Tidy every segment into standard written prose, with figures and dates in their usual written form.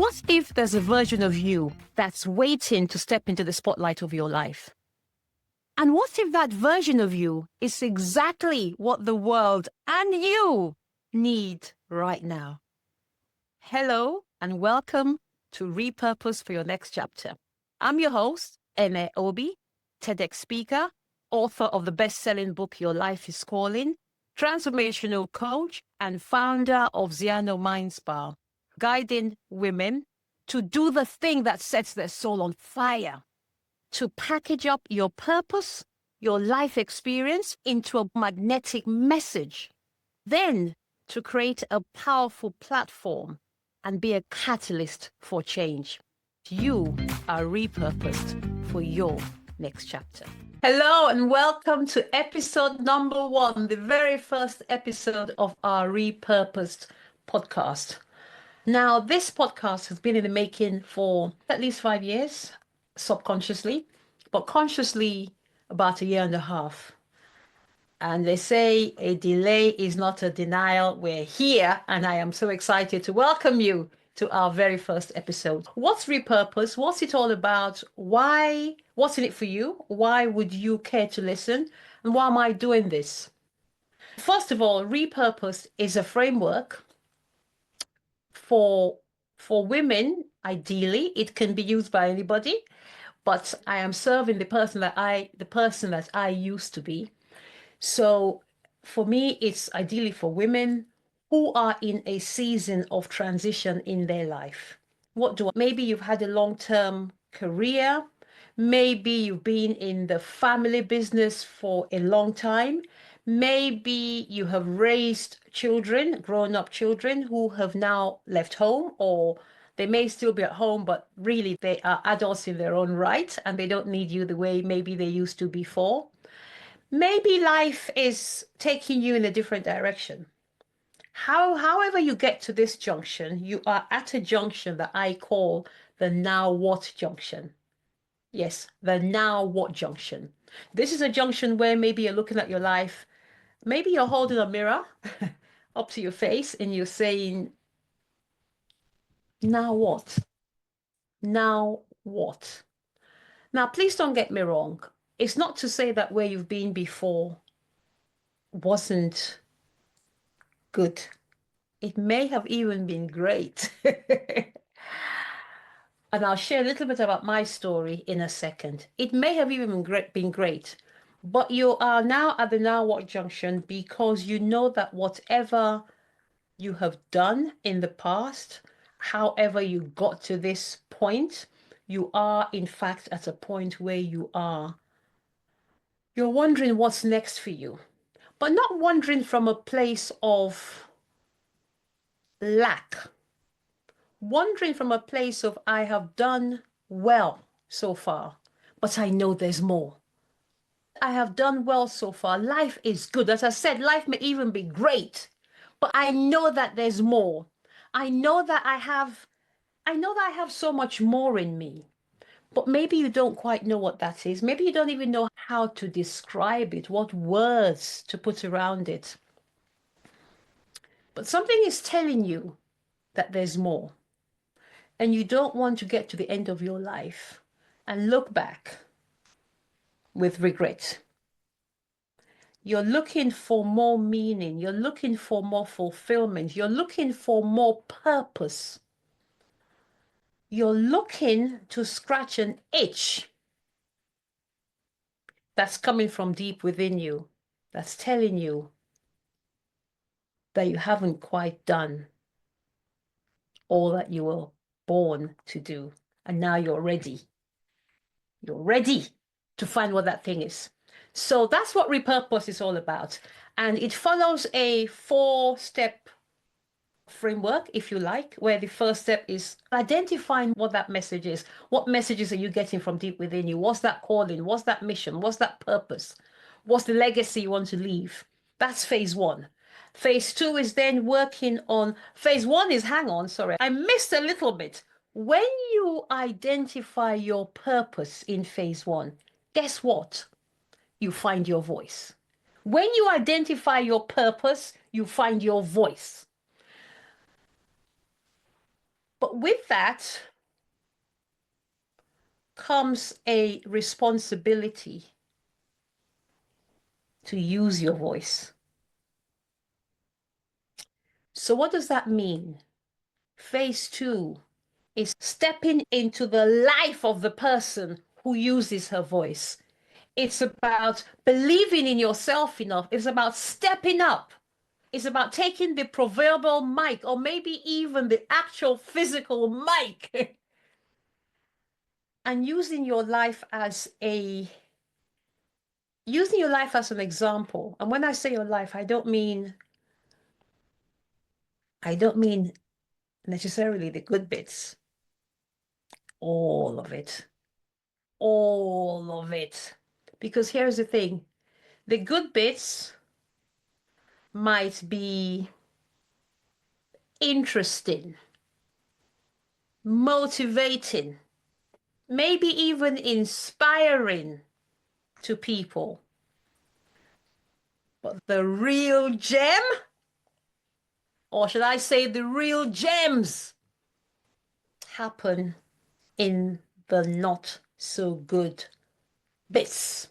What if there's a version of you that's waiting to step into the spotlight of your life? And what if that version of you is exactly what the world and you need right now? Hello and welcome to Repurpose for your next chapter. I'm your host, Ene Obi, TEDx speaker, author of the best-selling book Your Life is Calling, transformational coach, and founder of Ziano Mind Spa, guiding women to do the thing that sets their soul on fire, to package up your purpose, your life experience into a magnetic message, then to create a powerful platform and be a catalyst for change. You are repurposed for your next chapter. Hello and welcome to episode number 1, the very first episode of our Repurposed podcast. Now, this podcast has been in the making for at least 5 years, subconsciously, but consciously about 1.5 years. And they say a delay is not a denial. We're here, and I am so excited to welcome you to our very first episode. What's Repurpose? What's it all about? Why? What's in it for you? Why would you care to listen? And why am I doing this? First of all, Repurpose is a framework for women. Ideally, it can be used by anybody, but I am serving the person that I used to be. So for me, it's ideally for women who are in a season of transition in their life. Maybe you've had a long-term career. Maybe you've been in the family business for a long time. Maybe you have raised children, grown-up children who have now left home, or they may still be at home, but really they are adults in their own right and they don't need you the way maybe they used to before. Maybe life is taking you in a different direction. However you get to this junction, you are at a junction that I call the now what junction. Yes, the now what junction. This is a junction where maybe you're looking at your life, maybe you're holding a mirror up to your face and you're saying, now what? Now what? Now, please don't get me wrong. It's not to say that where you've been before wasn't good. It may have even been great. And I'll share a little bit about my story in a second. It may have even been great, but you are now at the now what junction because you know that whatever you have done in the past, however you got to this point, you are in fact at a point where you're wondering what's next for you, but not wondering from a place of lack. Wondering from a place of, I have done well so far, but I know there's more. I have done well so far. Life is good. As I said, life may even be great, but I know that there's more. I know that I have so much more in me. But maybe you don't quite know what that is. Maybe you don't even know how to describe it, what words to put around it. But something is telling you that there's more. And you don't want to get to the end of your life and look back with regret. You're looking for more meaning. You're looking for more fulfillment. You're looking for more purpose. You're looking to scratch an itch that's coming from deep within you, that's telling you that you haven't quite done all that you were born to do. And now you're ready. You're ready to find what that thing is. So that's what Repurpose is all about. And it follows a 4-step framework, if you like, where the first step is identifying what that message is. What messages are you getting from deep within you? What's that calling? What's that mission? What's that purpose? What's the legacy you want to leave? That's phase 1. Phase 2 is then working on, phase 1 is, I missed a little bit. When you identify your purpose in phase 1, guess what? You find your voice. When you identify your purpose, you find your voice. But But with that comes a responsibility to use your voice. So what does that mean? Phase 2 is stepping into the life of the person who uses her voice. It's about believing in yourself enough. It's about stepping up. It's about taking the proverbial mic, or maybe even the actual physical mic, and using your life as an example. And when I say your life, I don't mean necessarily the good bits. All of it. All of it. Because here's the thing. The good bits might be interesting, motivating, maybe even inspiring to people. But the real gem, or should I say the real gems, happen in the not so good bits.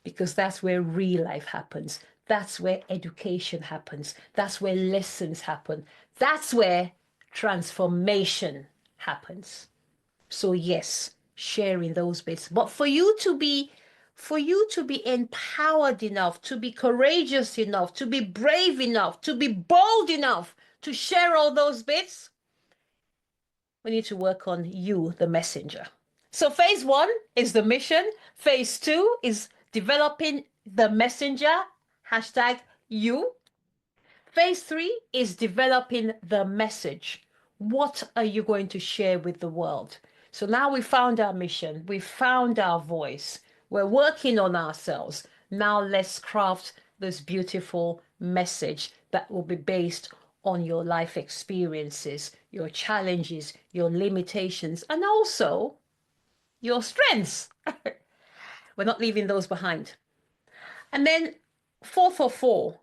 Because that's where real life happens. That's where education happens. That's where lessons happen. That's where transformation happens. So yes, sharing those bits. But for you to be empowered enough, to be courageous enough, to be brave enough, to be bold enough to share all those bits, we need to work on you, the messenger. So phase 1 is the mission. Phase 2 is developing the messenger, hashtag you. Phase 3 is developing the message. What are you going to share with the world? So now we found our mission. We found our voice. We're working on ourselves. Now let's craft this beautiful message that will be based on your life experiences, your challenges, your limitations, and also your strengths. We're not leaving those behind. And then fourth of four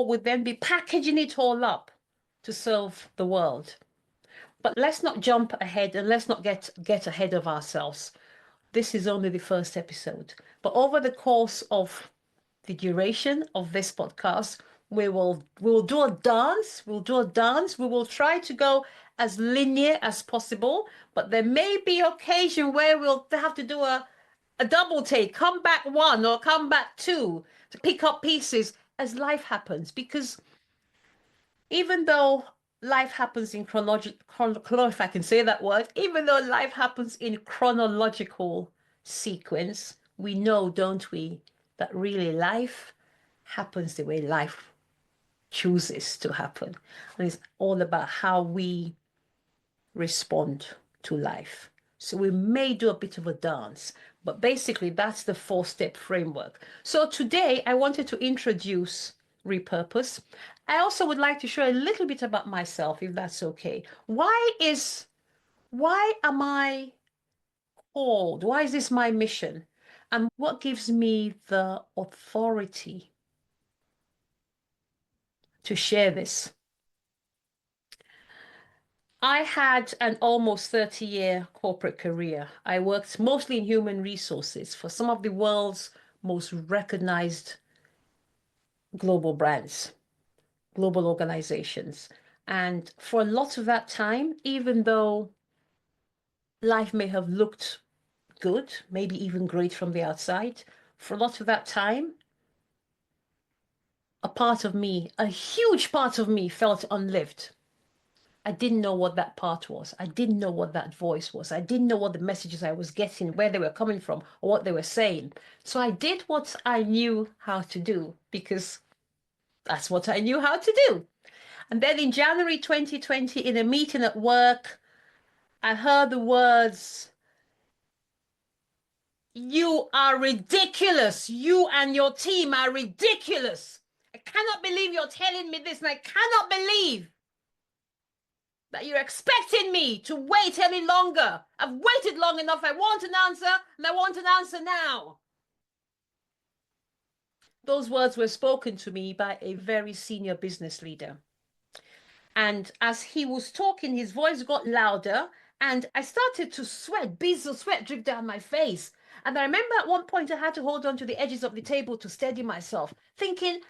would then be packaging it all up to serve the world. But let's not jump ahead and let's not get ahead of ourselves. This is only the first episode. But over the course of the duration of this podcast, we'll do a dance. We'll do a dance. We will try to go as linear as possible. But there may be occasion where we'll have to do a double take, come back 1 or come back 2 to pick up pieces as life happens. Because even though life happens in if I can say that word, even though life happens in chronological sequence, we know, don't we, that really life happens the way life chooses to happen. And it's all about how we respond to life. So we may do a bit of a dance, but basically that's the 4-step framework. So today I wanted to introduce Repurpose. I also would like to share a little bit about myself, if that's okay. Why am I called? Why is this my mission? And what gives me the authority to share this? I had an almost 30-year corporate career. I worked mostly in human resources for some of the world's most recognized global brands, global organizations. And for a lot of that time, even though life may have looked good, maybe even great from the outside, for a lot of that time, a part of me, a huge part of me, felt unlived. I didn't know what that part was. I didn't know what that voice was. I didn't know what the messages I was getting, where they were coming from, or what they were saying. So I did what I knew how to do, because that's what I knew how to do. And then in January 2020, in a meeting at work, I heard the words, "You are ridiculous. You and your team are ridiculous. I cannot believe you're telling me this, and I cannot believe that you're expecting me to wait any longer. I've waited long enough. I want an answer, and I want an answer now." Those words were spoken to me by a very senior business leader. And as he was talking, his voice got louder, and I started to sweat. Beads of sweat dripped down my face. And I remember at one point I had to hold on to the edges of the table to steady myself, thinking,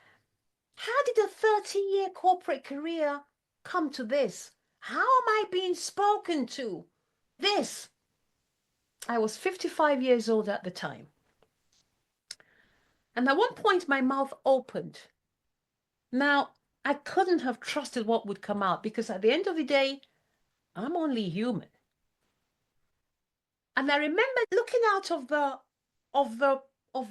how did a 30-year corporate career come to this? How am I being spoken to? This. I was 55 years old at the time. And at one point, my mouth opened. Now, I couldn't have trusted what would come out, because at the end of the day, I'm only human. And I remember looking out of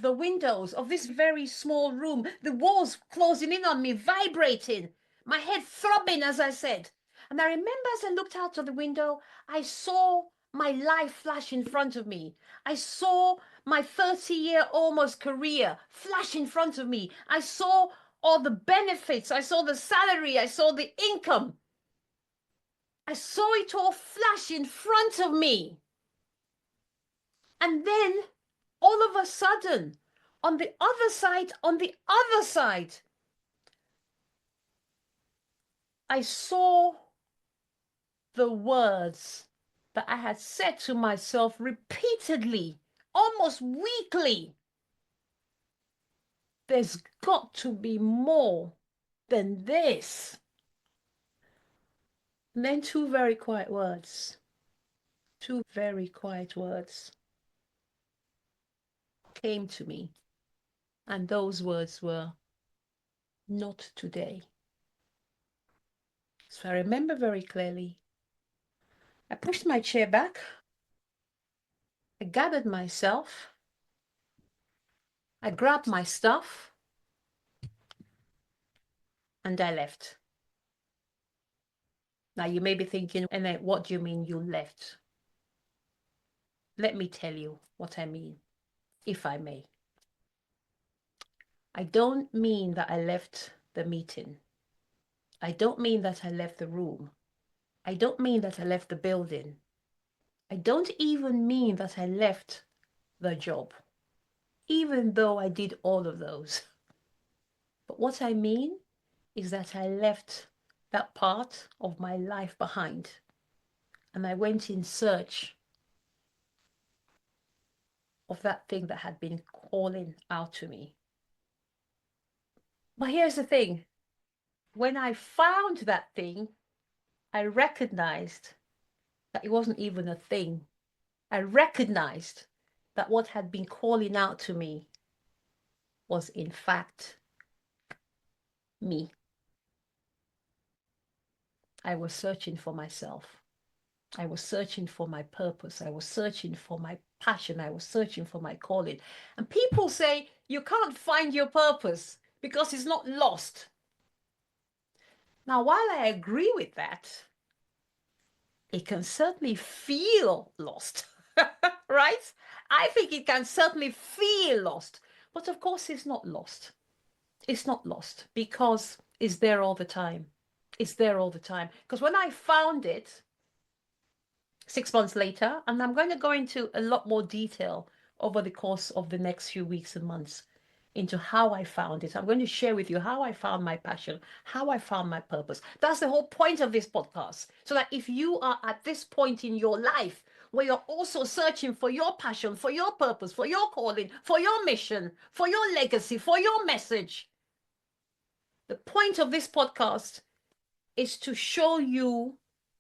the windows of this very small room, the walls closing in on me, vibrating, my head throbbing, as I said. And I remember as I looked out of the window, I saw my life flash in front of me. I saw my 30-year almost career flash in front of me. I saw all the benefits. I saw the salary. I saw the income. I saw it all flash in front of me. And then, all of a sudden, on the other side, I saw the words that I had said to myself repeatedly, almost weekly. There's got to be more than this. And then two very quiet words came to me. And those words were, not today. So I remember very clearly. I pushed my chair back. I gathered myself. I grabbed my stuff. And I left. Now you may be thinking, Ene, what do you mean you left? Let me tell you what I mean, if I may. I don't mean that I left the meeting. I don't mean that I left the room. I don't mean that I left the building. I don't even mean that I left the job, even though I did all of those. But what I mean is that I left that part of my life behind, and I went in search of that thing that had been calling out to me. But here's the thing. When I found that thing, I recognized that it wasn't even a thing. I recognized that what had been calling out to me was in fact me. I was searching for myself. I was searching for my purpose. I was searching for my passion. I was searching for my calling. And people say you can't find your purpose because it's not lost. Now, while I agree with that, it can certainly feel lost, right? I think it can certainly feel lost. But of course, it's not lost. It's not lost because it's there all the time. It's there all the time. Because when I found it 6 months later, and I'm going to go into a lot more detail over the course of the next few weeks and months into how I found it. I'm going to share with you how I found my passion, how I found my purpose. That's the whole point of this podcast. So that if you are at this point in your life where you're also searching for your passion, for your purpose, for your calling, for your mission, for your legacy, for your message, the point of this podcast is to show you,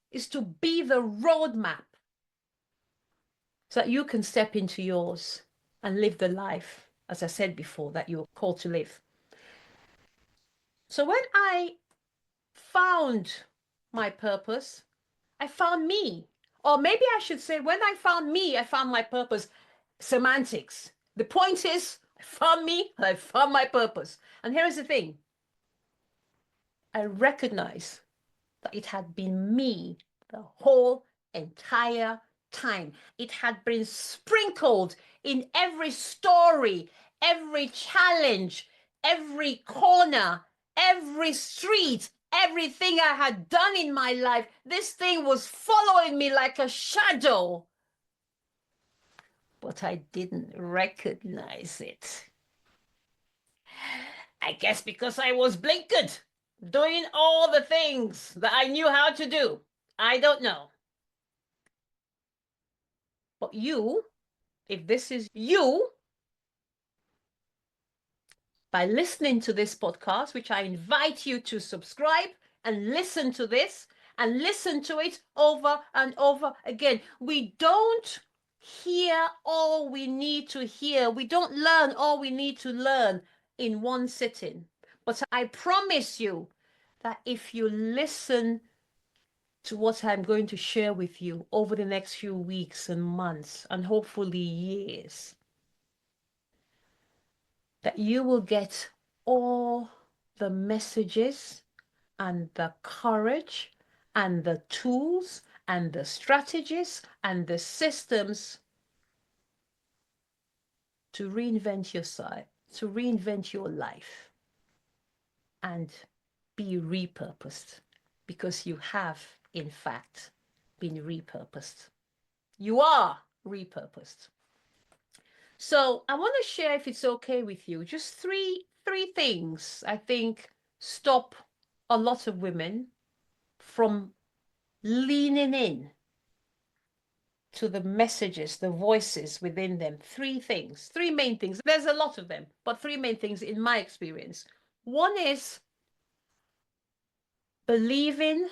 is to be the roadmap so that you can step into yours and live the life, as I said before, that you're called to live. So when I found my purpose, I found me. Or maybe I should say, when I found me, I found my purpose. Semantics. The point is, I found me, I found my purpose. And here's the thing. I recognize that it had been me the whole entire time. It had been sprinkled in every story, every challenge, every corner, every street, everything I had done in my life. This thing was following me like a shadow. But I didn't recognize it. I guess because I was blinkered. doing all the things that I knew how to do. I don't know. But you, if this is you, by listening to this podcast, which I invite you to subscribe and listen to this and listen to it over and over again. We don't hear all we need to hear. We don't learn all we need to learn in one sitting. But I promise you that if you listen to what I'm going to share with you over the next few weeks and months and hopefully years, that you will get all the messages and the courage and the tools and the strategies and the systems to reinvent yourself, to reinvent your life and be repurposed, because you have, in fact, been repurposed. You are repurposed. So I want to share, if it's okay with you, just three things I think stop a lot of women from leaning in to the messages, the voices within them. Three things, three main things. There's a lot of them, but three main things in my experience. One is believing,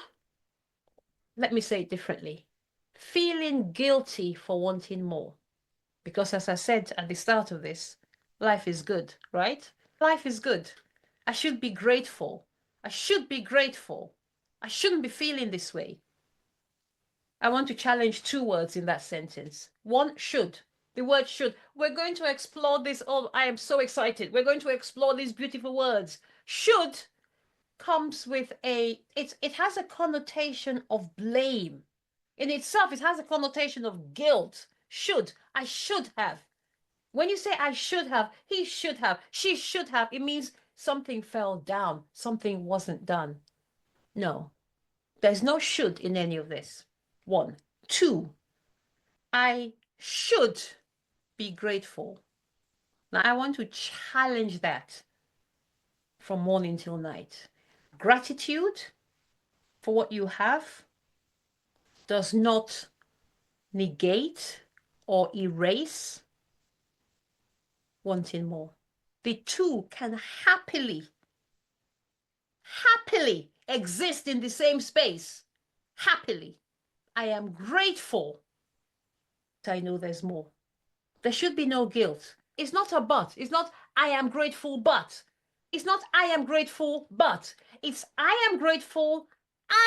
let me say it differently, feeling guilty for wanting more. Because as I said at the start of this, life is good, right? Life is good. I should be grateful. I should be grateful. I shouldn't be feeling this way. I want to challenge two words in that sentence. One, should. The word should. We're going to explore this. Oh, I am so excited. We're going to explore these beautiful words. Should comes with it has a connotation of blame. In itself, it has a connotation of guilt. Should. I should have. When you say I should have, he should have, she should have, it means something fell down, something wasn't done. No, there's no should in any of this. One. Two, I should be grateful. Now, I want to challenge that from morning till night. Gratitude for what you have does not negate or erase wanting more. The two can happily exist in the same space. Happily. I am grateful that I know there's more. There should be no guilt. It's not a but. It's not I am grateful but. It's not I am grateful but. It's I am grateful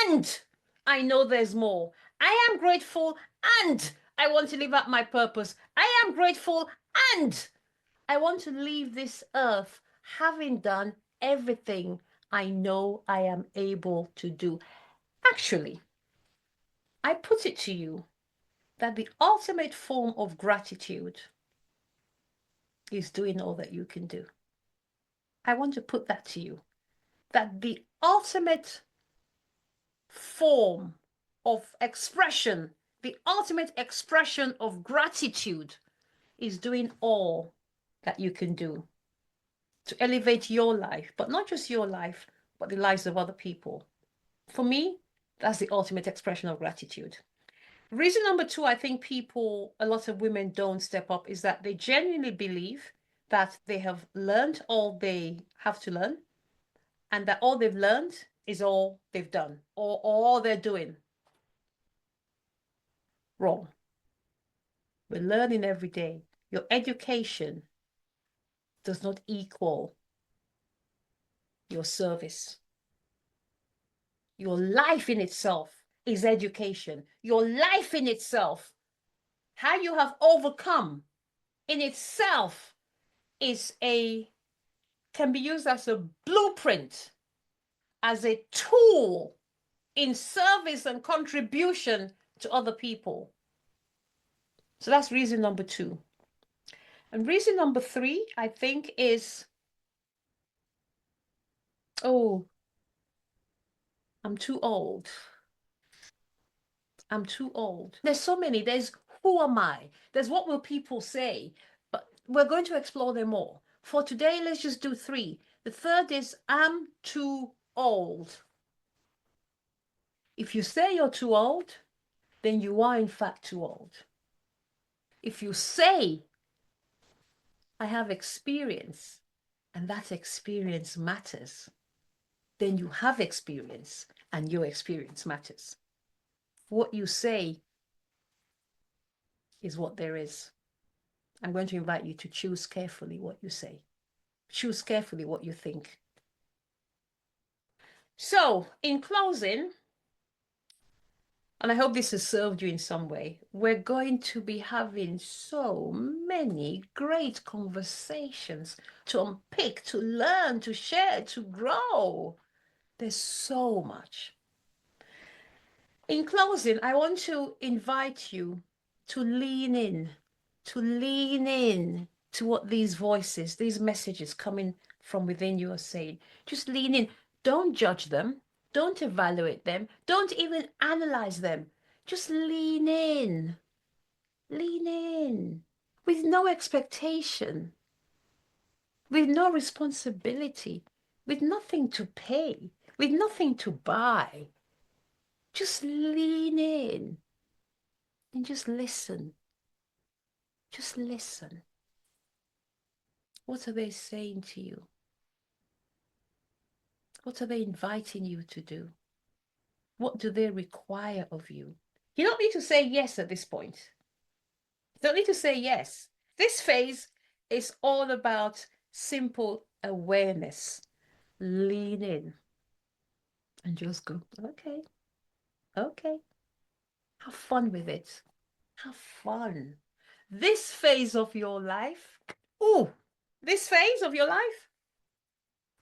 and I know there's more. I am grateful and I want to live out my purpose. I am grateful and I want to leave this earth having done everything I know I am able to do. Actually, I put it to you that the ultimate form of gratitude is doing all that you can do. I want to put that to you, that the ultimate form of expression, the ultimate expression of gratitude is doing all that you can do to elevate your life, but not just your life, but the lives of other people. For me, that's the ultimate expression of gratitude. Reason number two, I think a lot of women don't step up, is that they genuinely believe that they have learned all they have to learn and that all they've learned is all they've done or all they're doing. Wrong. We're learning every day. Your education does not equal your service. Your life in itself is education. Your life in itself, how you have overcome in itself can be used as a blueprint, as a tool in service and contribution to other people. So that's reason number two. And reason number three, I think, is, oh, I'm too old. I'm too old. There's so many. There's who am I? There's what will people say? But we're going to explore them all. For today, let's just do three. The third is I'm too old. If you say you're too old, then you are in fact too old. If you say, I have experience, and that experience matters, then you have experience, and your experience matters. What you say is what there is. I'm going to invite you to choose carefully what you say. Choose carefully what you think. So, in closing, and I hope this has served you in some way, we're going to be having so many great conversations to unpick, to learn, to share, to grow. There's so much. In closing, I want to invite you to lean in to what these voices, these messages coming from within you are saying. Just lean in. Don't judge them. Don't evaluate them. Don't even analyze them. Just lean in. Lean in with no expectation, with no responsibility, with nothing to pay, with nothing to buy. Just lean in and just listen. Just listen. What are they saying to you? What are they inviting you to do? What do they require of you? You don't need to say yes at this point. You don't need to say yes. This phase is all about simple awareness. Lean in and just go, okay, okay. Have fun with it. Have fun. This phase of your life, this phase of your life,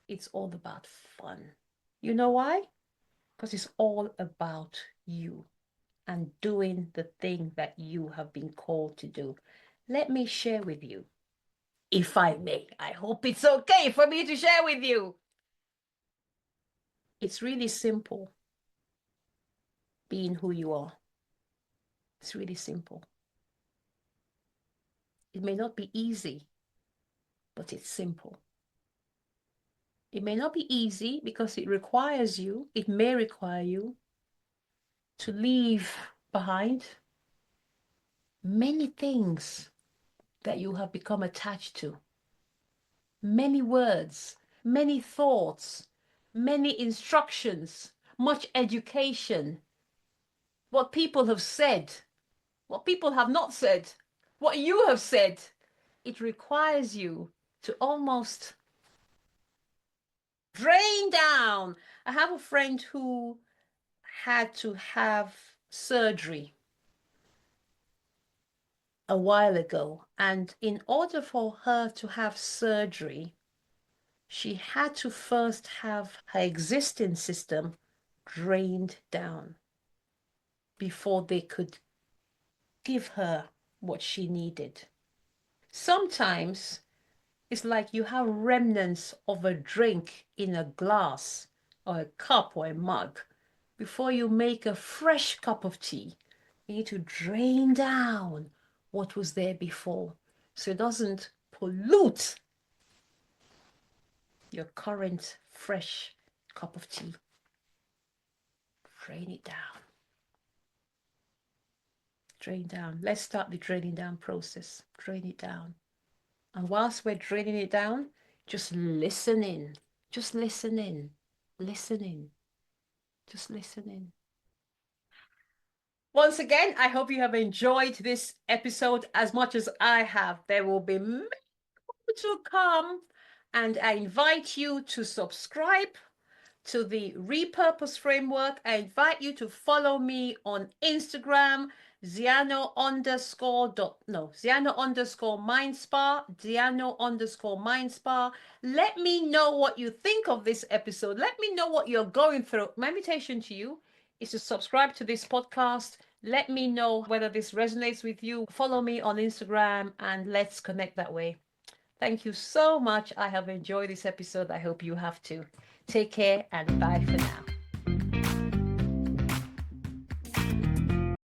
it's all about fun. You know why? Because it's all about you and doing the thing that you have been called to do. Let me share with you, if I may. I hope it's okay for me to share with you. It's really simple being who you are. It's really simple. It may not be easy, but it's simple. It may not be easy because it may require you to leave behind many things that you have become attached to. Many words, many thoughts, many instructions, much education, what people have said, what people have not said, what you have said. It requires you to almost drain down. I have a friend who had to have surgery a while ago, and in order for her to have surgery, she had to first have her existing system drained down before they could give her what she needed. Sometimes it's like you have remnants of a drink in a glass or a cup or a mug. Before you make a fresh cup of tea, you need to drain down what was there before so it doesn't pollute your current fresh cup of tea. Drain it down. Drain down. Let's start the draining down process. Drain it down. And whilst we're draining it down, just listen in. Just listen in. Listen in. Just listen in. Once again, I hope you have enjoyed this episode as much as I have. There will be more to come, and I invite you to subscribe to the Repurpose framework. I invite you to follow me on Instagram, Ziano_Mindspa. Let me know what you think of this episode. Let me know what you're going through. My invitation to you is to subscribe to this podcast. Let me know whether this resonates with you. Follow me on Instagram and let's connect that way. Thank you so much. I have enjoyed this episode. I hope you have too. Take care and bye for now.